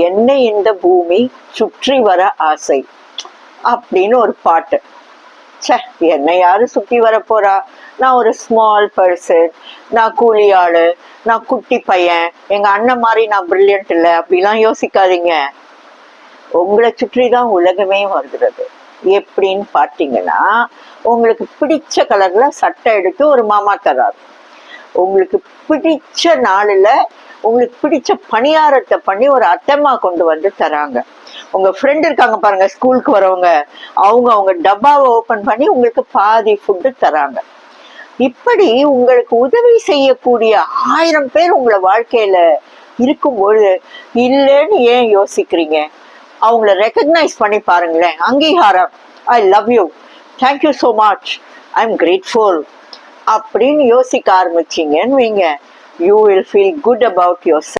என்னை இந்த பூமி சுற்றி வர ஆசை அப்படின்னு ஒரு பாட்டு. என்னை யாரு சுற்றி வர போறா? நான் ஒரு ஸ்மால் பர்சன், நான் கூலி ஆளு, நான் குட்டி பையன், எங்க அண்ணன் மாதிரி நான் பிரில்லியன்ட் இல்லை அப்படிலாம் யோசிக்காதீங்க. உங்களை சுற்றி தான் உலகமே வருகிறது. எப்படின்னு பார்த்தீங்கன்னா, உங்களுக்கு பிடிச்ச கலர்ல சட்டை எடுத்து ஒரு மாமா தராரு. உங்களுக்கு பிடிச்ச நாளில் உங்களுக்கு பிடிச்ச பணியாரத்தை பண்ணி ஒரு அத்தைம்மா கொண்டு வந்து தராங்க. உங்க ஃப்ரெண்ட் இருக்காங்க பாருங்க, ஸ்கூலுக்கு வரவங்க, அவங்க டப்பாவை ஓபன் பண்ணி உங்களுக்கு பாதி ஃபுட்டு தராங்க. இப்படி உங்களுக்கு உதவி செய்யக்கூடிய 1000 பேர் உங்களை வாழ்க்கையில இருக்கும்போது இல்லைன்னு ஏன் யோசிக்கிறீங்க? அவங்கள ரெக்கக்னைஸ் பண்ணி பாருங்களேன். அங்கீகாரம், I love you, thank you so much, I am grateful அப்படின்னு யோசிக்க ஆரம்பிச்சிங்கன்னு வைங்க, you will feel good about your self.